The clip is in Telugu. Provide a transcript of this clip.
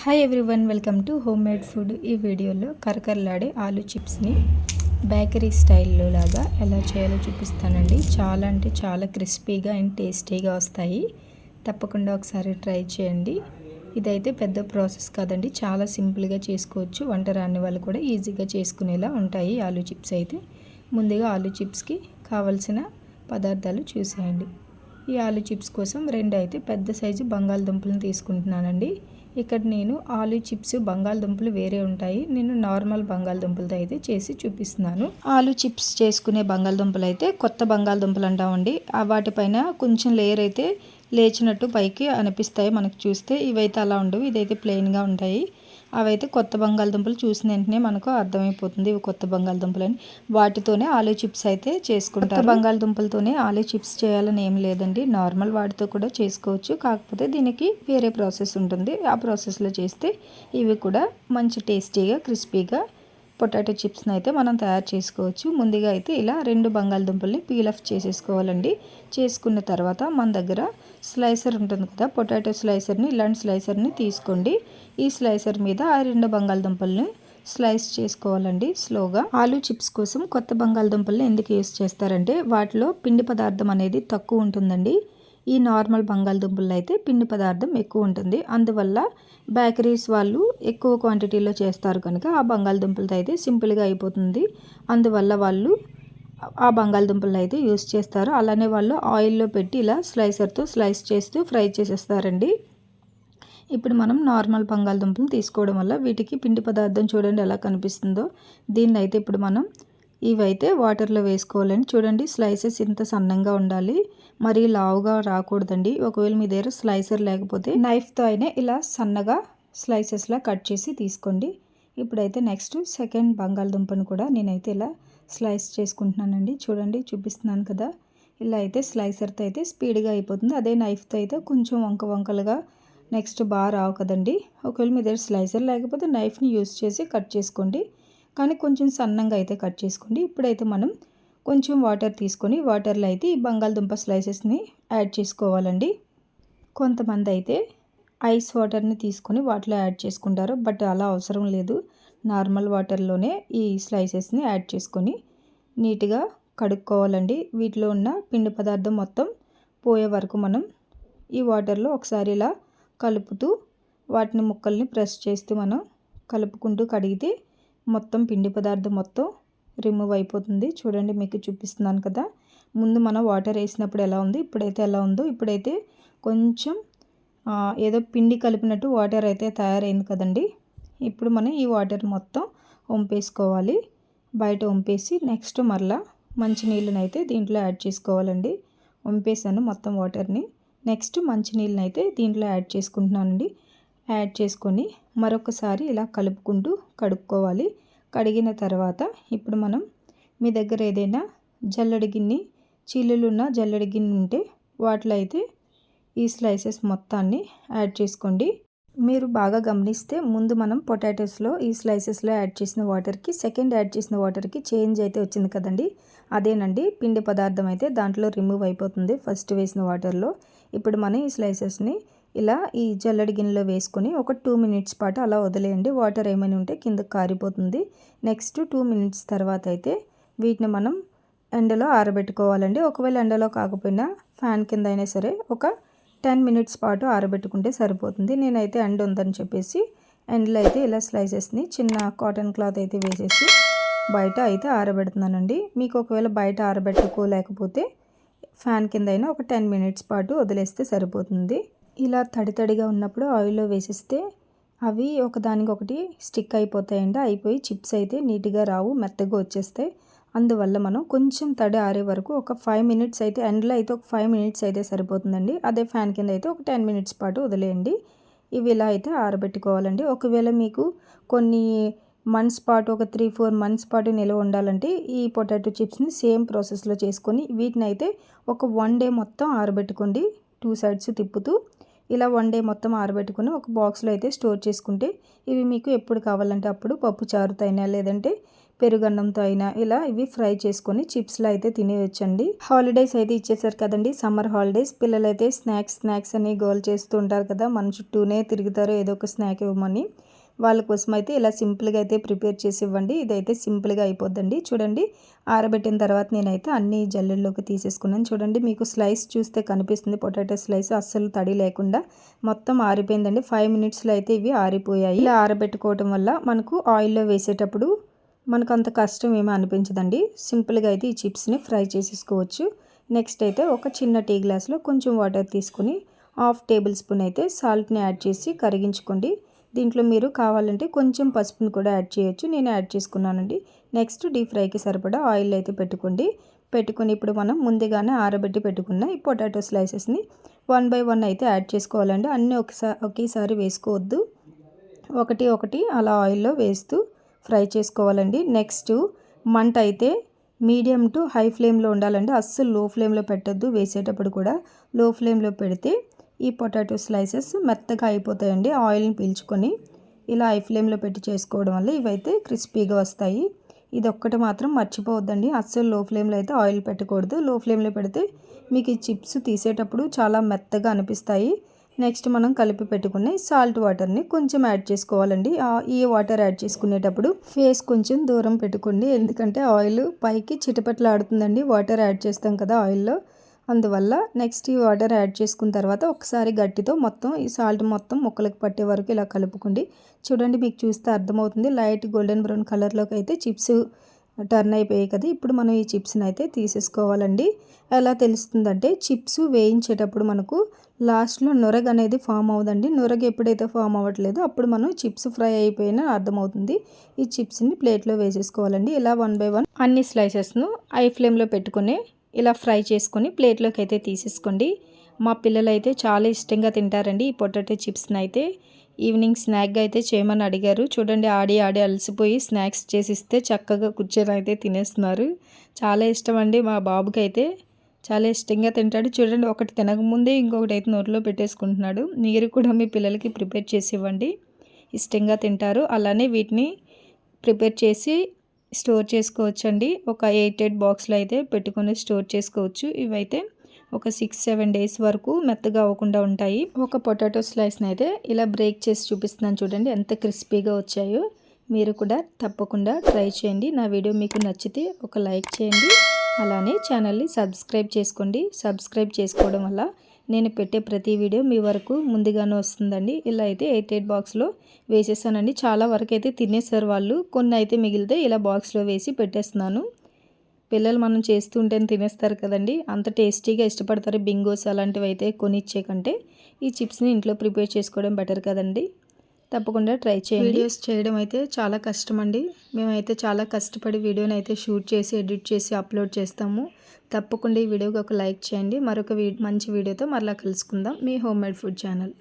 Hi everyone, welcome to home made food. ఈ వీడియోలో కరకరలాడే ఆలూ చిప్స్ని బేకరీ స్టైల్లో లాగా ఎలా చేయాలో చూపిస్తానండి. చాలా అంటే చాలా క్రిస్పీగా అండ్ టేస్టీగా వస్తాయి. తప్పకుండా ఒకసారి ట్రై చేయండి. ఇదైతే పెద్ద ప్రాసెస్ కాదండి, చాలా సింపుల్గా చేసుకోవచ్చు. వంట రాని వాళ్ళు కూడా ఈజీగా చేసుకునేలా ఉంటాయి ఆలూ చిప్స్ అయితే. ముందుగా ఆలూ చిప్స్కి కావలసిన పదార్థాలు చూసేయండి. ఈ ఆలూ చిప్స్ కోసం అయితే పెద్ద సైజు బంగాళదుంపలను తీసుకుంటున్నానండి. ఇక్కడ నేను ఆలూ చిప్స్ బంగాళదుంపలు వేరే ఉంటాయి, నేను నార్మల్ బంగాళదుంపలతో అయితే చేసి చూపిస్తున్నాను. ఆలూ చిప్స్ చేసుకునే బంగాళదుంపలు అయితే కొత్త బంగాళదుంపలు అంటామండి. వాటిపైన కొంచెం లేయర్ అయితే లేచినట్టు పైకి అనిపిస్తాయి మనకు చూస్తే. ఇవైతే అలా ఉండవు, ఇదైతే ప్లెయిన్గా ఉంటాయి. అవైతే కొత్త బంగాళదుంపలు చూసిన వెంటనే మనకు అర్థమైపోతుంది ఇవి కొత్త బంగాళదుంపలు అని. వాటితోనే ఆలూ చిప్స్ అయితే చేసుకుంటారు. కొత్త బంగాళదుంపలతోనే ఆలూ చిప్స్ చేయాలని ఏం లేదండి, నార్మల్ వాటితో కూడా చేసుకోవచ్చు. కాకపోతే దీనికి వేరే ప్రాసెస్ ఉంటుంది, ఆ ప్రాసెస్లో చేస్తే ఇవి కూడా మంచి టేస్టీగా క్రిస్పీగా పొటాటో చిప్స్ని అయితే మనం తయారు చేసుకోవచ్చు. ముందుగా అయితే ఇలా 2 బంగాళదుంపల్ని పీల్ ఆఫ్ చేసేసుకోవాలండి. చేసుకున్న తర్వాత మన దగ్గర స్లైసర్ ఉంటుంది కదా, పొటాటో స్లైసర్ని, ఇలాంటి స్లైసర్ని తీసుకోండి. ఈ స్లైసర్ మీద ఆ 2 బంగాళదుంపల్ని స్లైస్ చేసుకోవాలండి స్లోగా. ఆలూ చిప్స్ కోసం కొత్త బంగాళదుంపల్ని ఎందుకు యూస్ చేస్తారంటే వాటిలో పిండి పదార్థం అనేది తక్కువ ఉంటుందండి. ఈ నార్మల్ బంగాళదుంపల్లో అయితే పిండి పదార్థం ఎక్కువ ఉంటుంది. అందువల్ల బేకరీస్ వాళ్ళు ఎక్కువ క్వాంటిటీలో చేస్తారు కనుక ఆ బంగాళదుంపలతో అయితే సింపుల్గా అయిపోతుంది. అందువల్ల వాళ్ళు ఆ బంగాళదుంపలను అయితే యూస్ చేస్తారు. అలానే వాళ్ళు ఆయిల్లో పెట్టి ఇలా స్లైసర్తో స్లైస్ చేస్తూ ఫ్రై చేసేస్తారండి. ఇప్పుడు మనం నార్మల్ బంగాళదుంపలు తీసుకోవడం వల్ల వీటికి పిండి పదార్థం చూడండి ఎలా కనిపిస్తుందో. దీన్ని అయితే ఇప్పుడు మనం ఇవైతే వాటర్లో వేసుకోవాలండి. చూడండి స్లైసెస్ ఇంత సన్నంగా ఉండాలి, మరీ లావుగా రాకూడదండి. ఒకవేళ మీ దగ్గర స్లైసర్ లేకపోతే నైఫ్తో అయినా ఇలా సన్నగా స్లైసెస్లా కట్ చేసి తీసుకోండి. ఇప్పుడైతే నెక్స్ట్ సెకండ్ బంగాళదుంపను కూడా నేనైతే ఇలా స్లైస్ చేసుకుంటున్నానండి. చూడండి చూపిస్తున్నాను కదా, ఇలా అయితే స్లైసర్తో అయితే స్పీడ్గా అయిపోతుంది. అదే నైఫ్తో అయితే కొంచెం వంకలుగా నెక్స్ట్ బాగా రావు కదండి. ఒకవేళ మీ దగ్గర స్లైసర్ లేకపోతే నైఫ్ని యూస్ చేసి కట్ చేసుకోండి, కానీ కొంచెం సన్నంగా అయితే కట్ చేసుకోండి. ఇప్పుడైతే మనం కొంచెం వాటర్ తీసుకొని వాటర్లో అయితే ఈ బంగాళదుంప స్లైసెస్ని యాడ్ చేసుకోవాలండి. కొంతమంది అయితే ఐస్ వాటర్ని తీసుకొని వాటిలో యాడ్ చేసుకుంటారు, బట్ అలా అవసరం లేదు. నార్మల్ వాటర్లోనే ఈ స్లైసెస్ని యాడ్ చేసుకొని నీట్గా కడుక్కోవాలండి. వీటిలో ఉన్న పిండి పదార్థం మొత్తం పోయే వరకు మనం ఈ వాటర్లో ఒకసారి ఇలా కలుపుతూ వాటిని ముక్కల్ని ప్రెస్ చేస్తూ మనం కలుపుకుంటూ కడిగితే మొత్తం పిండి పదార్థం మొత్తం రిమూవ్ అయిపోతుంది. చూడండి మీకు చూపిస్తున్నాను కదా, ముందు మనం వాటర్ వేసినప్పుడు ఎలా ఉంది, ఇప్పుడైతే ఎలా ఉందో. ఇప్పుడైతే కొంచెం ఏదో పిండి కలిపినట్టు వాటర్ అయితే తయారైంది కదండి. ఇప్పుడు మనం ఈ వాటర్ మొత్తం వంపేసుకోవాలి, బయట వంపేసి నెక్స్ట్ మరలా మంచినీళ్ళని అయితే దీంట్లో యాడ్ చేసుకోవాలండి. వంపేసాను మొత్తం వాటర్ని. నెక్స్ట్ మంచినీళ్ళని అయితే దీంట్లో యాడ్ చేసుకుంటున్నానండి. యాడ్ చేసుకొని మరొకసారి ఇలా కలుపుకుంటూ కడుక్కోవాలి. కడిగిన తర్వాత ఇప్పుడు మనం మీ దగ్గర ఏదైనా జల్లెడ గిన్నె, చీలులున్న జల్లెడ గిన్నె ఉంటే వాటిలో అయితే ఈ స్లైసెస్ మొత్తాన్ని యాడ్ చేసుకోండి. మీరు బాగా గమనిస్తే ముందు మనం పొటాటోస్లో ఈ స్లైసెస్లో యాడ్ చేసిన వాటర్కి సెకండ్ యాడ్ చేసిన వాటర్కి చేంజ్ అయితే వచ్చింది కదండి. అదేనండి పిండి పదార్థం అయితే దాంట్లో రిమూవ్ అయిపోతుంది ఫస్ట్ వేసిన వాటర్లో. ఇప్పుడు మనం ఈ స్లైసెస్ని ఇలా ఈ జల్లెడ గిన్నెలో వేసుకొని ఒక 2 మినిట్స్ పాటు అలా వదిలేయండి. వాటర్ ఏమైనా ఉంటే కిందకి కారిపోతుంది. నెక్స్ట్ 2 మినిట్స్ తర్వాత అయితే వీటిని మనం ఎండలో ఆరబెట్టుకోవాలండి. ఒకవేళ ఎండలో కాకపోయినా ఫ్యాన్ కింద అయినా సరే ఒక 10 మినిట్స్ పాటు ఆరబెట్టుకుంటే సరిపోతుంది. నేనైతే ఎండ ఉందని చెప్పేసి ఎండలో అయితే ఇలా స్లైసెస్ని చిన్న కాటన్ క్లాత్ అయితే వేసేసి బయట అయితే ఆరబెడుతున్నానండి. మీకు ఒకవేళ బయట ఆరబెట్టుకోలేకపోతే ఫ్యాన్ కింద అయినా ఒక 10 మినిట్స్ పాటు వదిలేస్తే సరిపోతుంది. ఇలా తడిగా ఉన్నప్పుడు ఆయిల్లో వేసిస్తే అవి ఒకదానికొకటి స్టిక్ అయిపోతాయండి. అయిపోయి చిప్స్ అయితే నీట్గా రావు, మెత్తగా వచ్చేస్తాయి. అందువల్ల మనం కొంచెం తడి ఆరే వరకు ఒక 5 మినిట్స్ అయితే, ఎండలో అయితే ఒక 5 మినిట్స్ అయితే సరిపోతుందండి. అదే ఫ్యాన్ కింద అయితే ఒక 10 మినిట్స్ పాటు వదిలేయండి. ఇవి ఇలా అయితే ఆరబెట్టుకోవాలండి. ఒకవేళ మీకు కొన్ని మంత్స్ పాటు ఒక 3-4 మంత్స్ పాటు నిల్వ ఉండాలంటే ఈ పొటాటో చిప్స్ని సేమ్ ప్రాసెస్లో చేసుకొని వీటిని అయితే ఒక 1 డే మొత్తం ఆరబెట్టుకోండి. 2 సైడ్స్ తిప్పుతూ ఇలా 1 డే మొత్తం ఆరబెట్టుకుని ఒక బాక్స్లో అయితే స్టోర్ చేసుకుంటే ఇవి మీకు ఎప్పుడు కావాలంటే అప్పుడు పప్పు చారుతైనా లేదంటే పెరుగన్నంతో అయినా ఇలా ఇవి ఫ్రై చేసుకొని చిప్స్లో అయితే తినేయొచ్చండి. హాలిడేస్ అయితే ఇచ్చేసారు కదండి, సమ్మర్ హాలిడేస్. పిల్లలైతే స్నాక్స్ అని గోల్ చేస్తూ ఉంటారు కదా, మన చుట్టూనే తిరుగుతారు ఏదో ఒక స్నాక్ ఇవ్వమని. వాళ్ళ కోసం అయితే ఇలా సింపుల్గా అయితే ప్రిపేర్ చేసి ఇవ్వండి. ఇదైతే సింపుల్గా అయిపోద్దండి. చూడండి, ఆరబెట్టిన తర్వాత నేనైతే అన్ని జల్లెల్లోకి తీసేసుకున్నాను. చూడండి, మీకు స్లైస్ చూస్తే కనిపిస్తుంది, పొటాటో స్లైస్ అస్సలు తడి లేకుండా మొత్తం ఆరిపోయిందండి. 5 మినిట్స్లో అయితే ఇవి ఆరిపోయాయి. ఇలా ఆరబెట్టుకోవటం వల్ల మనకు ఆయిల్లో వేసేటప్పుడు మనకు అంత కష్టం ఏమీ అనిపించదండి. సింపుల్గా అయితే ఈ చిప్స్ని ఫ్రై చేసేసుకోవచ్చు. నెక్స్ట్ అయితే ఒక చిన్న టీ గ్లాస్లో కొంచెం వాటర్ తీసుకుని 1/2 టేబుల్ స్పూన్ అయితే సాల్ట్ని యాడ్ చేసి కరిగించుకోండి. దీంట్లో మీరు కావాలంటే కొంచెం పసుపుని కూడా యాడ్ చేయొచ్చు. నేను యాడ్ చేసుకున్నానండి. నెక్స్ట్ డీప్ ఫ్రైకి సరిపడా ఆయిల్ అయితే పెట్టుకొని ఇప్పుడు మనం ముందుగానే ఆరబెట్టి పెట్టుకున్న ఈ పొటాటో స్లైసెస్ని 1 బై 1 అయితే యాడ్ చేసుకోవాలండి. అన్నీ ఒకేసారి వేసుకోవద్దు, ఒకటి అలా ఆయిల్లో వేస్తూ ఫ్రై చేసుకోవాలండి. నెక్స్ట్ మంట అయితే మీడియం టు హై ఫ్లేమ్లో ఉండాలండి. అస్సలు లో ఫ్లేమ్లో పెట్టద్దు. వేసేటప్పుడు కూడా లో ఫ్లేమ్లో పెడితే ఈ పొటాటో స్లైసెస్ మెత్తగా అయిపోతాయండి. ఆయిల్ని పీల్చుకొని ఇలా హై ఫ్లేమ్లో పెట్టి చేసుకోవడం వల్ల ఇవైతే క్రిస్పీగా వస్తాయి. ఇది ఒక్కటి మాత్రం మర్చిపోవద్దండి, అస్సలు లో ఫ్లేమ్లో అయితే ఆయిల్ పెట్టకూడదు. లో ఫ్లేమ్లో పెడితే మీకు ఈ చిప్స్ తీసేటప్పుడు చాలా మెత్తగా అనిపిస్తాయి. నెక్స్ట్ మనం కలిపి పెట్టుకున్న సాల్ట్ వాటర్ని కొంచెం యాడ్ చేసుకోవాలండి. ఈ వాటర్ యాడ్ చేసుకునేటప్పుడు ఫేస్ కొంచెం దూరం పెట్టుకోండి, ఎందుకంటే ఆయిల్ పైకి చిటపట్లాడుతుందండి వాటర్ యాడ్ చేస్తాం కదా ఆయిల్లో, అందువల్ల. నెక్స్ట్ ఈ వాటర్ యాడ్ చేసుకున్న తర్వాత ఒకసారి గట్టితో మొత్తం ఈ సాల్ట్ మొత్తం ముక్కలకు పట్టే వరకు ఇలా కలుపుకోండి. చూడండి, మీకు చూస్తే అర్థమవుతుంది, లైట్ గోల్డెన్ బ్రౌన్ కలర్లోకి అయితే చిప్స్ టర్న్ అయిపోయాయి కదా. ఇప్పుడు మనం ఈ చిప్స్ని అయితే తీసేసుకోవాలండి. ఎలా తెలుస్తుందంటే చిప్స్ వేయించేటప్పుడు మనకు లాస్ట్లో నొరగ అనేది ఫామ్ అవుదండి. నొరగ ఎప్పుడైతే ఫామ్ అవ్వట్లేదో అప్పుడు మనం చిప్స్ ఫ్రై అయిపోయినా అర్థమవుతుంది. ఈ చిప్స్ని ప్లేట్లో వేసేసుకోవాలండి. ఇలా 1 బై 1 అన్ని స్లైసెస్ను హై ఫ్లేమ్లో పెట్టుకొని ఇలా ఫ్రై చేసుకొని ప్లేట్లోకి అయితే తీసేసుకోండి. మా పిల్లలు అయితే చాలా ఇష్టంగా తింటారండి ఈ పొటాటో చిప్స్ని. అయితే ఈవినింగ్ స్నాక్గా అయితే చేయమని అడిగారు. చూడండి, ఆడి అలసిపోయి స్నాక్స్ చేసిస్తే చక్కగా కూర్చొని అయితే తినేస్తున్నారు. చాలా ఇష్టం అండి మా బాబుకి అయితే, చాలా ఇష్టంగా తింటాడు. చూడండి, ఒకటి తినకముందే ఇంకొకటి అయితే నోట్లో పెట్టేసుకుంటున్నాడు. మీరు కూడా మీ పిల్లలకి ప్రిపేర్ చేసి ఇవ్వండి, ఇష్టంగా తింటారు. అలానే వీటిని ప్రిపేర్ చేసి స్టోర్ చేసుకోవచ్చండి. ఒక 8 బాక్స్లో అయితే పెట్టుకొని స్టోర్ చేసుకోవచ్చు. ఇవైతే ఒక 6-7 డేస్ వరకు మెత్తగా అవ్వకుండా ఉంటాయి. ఒక పొటాటో స్లైస్ని అయితే ఇలా బ్రేక్ చేసి చూపిస్తున్నాను, చూడండి ఎంత క్రిస్పీగా వచ్చాయో. మీరు కూడా తప్పకుండా ట్రై చేయండి. నా వీడియో మీకు నచ్చితే ఒక లైక్ చేయండి, అలానే ఛానల్ని సబ్స్క్రైబ్ చేసుకోండి. సబ్స్క్రైబ్ చేసుకోవడం వల్ల నేను పెట్టే ప్రతి వీడియో మీ వరకు ముందుగానే వస్తుందండి. ఇలా అయితే 8 బాక్స్లో వేసేసానండి. చాలా వరకు అయితే తినేసారు వాళ్ళు. కొన్ని అయితే మిగిలితే ఇలా బాక్స్లో వేసి పెట్టేస్తున్నాను. పిల్లలు మనం చేస్తుంటే తినేస్తారు కదండి, అంత టేస్టీగా ఇష్టపడతారు. బింగోస్ అలాంటివి అయితే కొనిచ్చే కంటే ఈ చిప్స్ని ఇంట్లో ప్రిపేర్ చేసుకోవడం బెటర్ కదండి. తప్పకుండా ట్రై చేయండి. వీడియోస్ చేయడం అయితే చాలా కష్టం అండి. మేమైతే చాలా కష్టపడి వీడియోని అయితే షూట్ చేసి ఎడిట్ చేసి అప్లోడ్ చేస్తాము. తప్పకుండా ఈ వీడియోకి ఒక లైక్ చేయండి. మరొక మంచి వీడియోతో మరలా కలుసుకుందాం. మీ హోమ్ మేడ్ ఫుడ్ ఛానల్.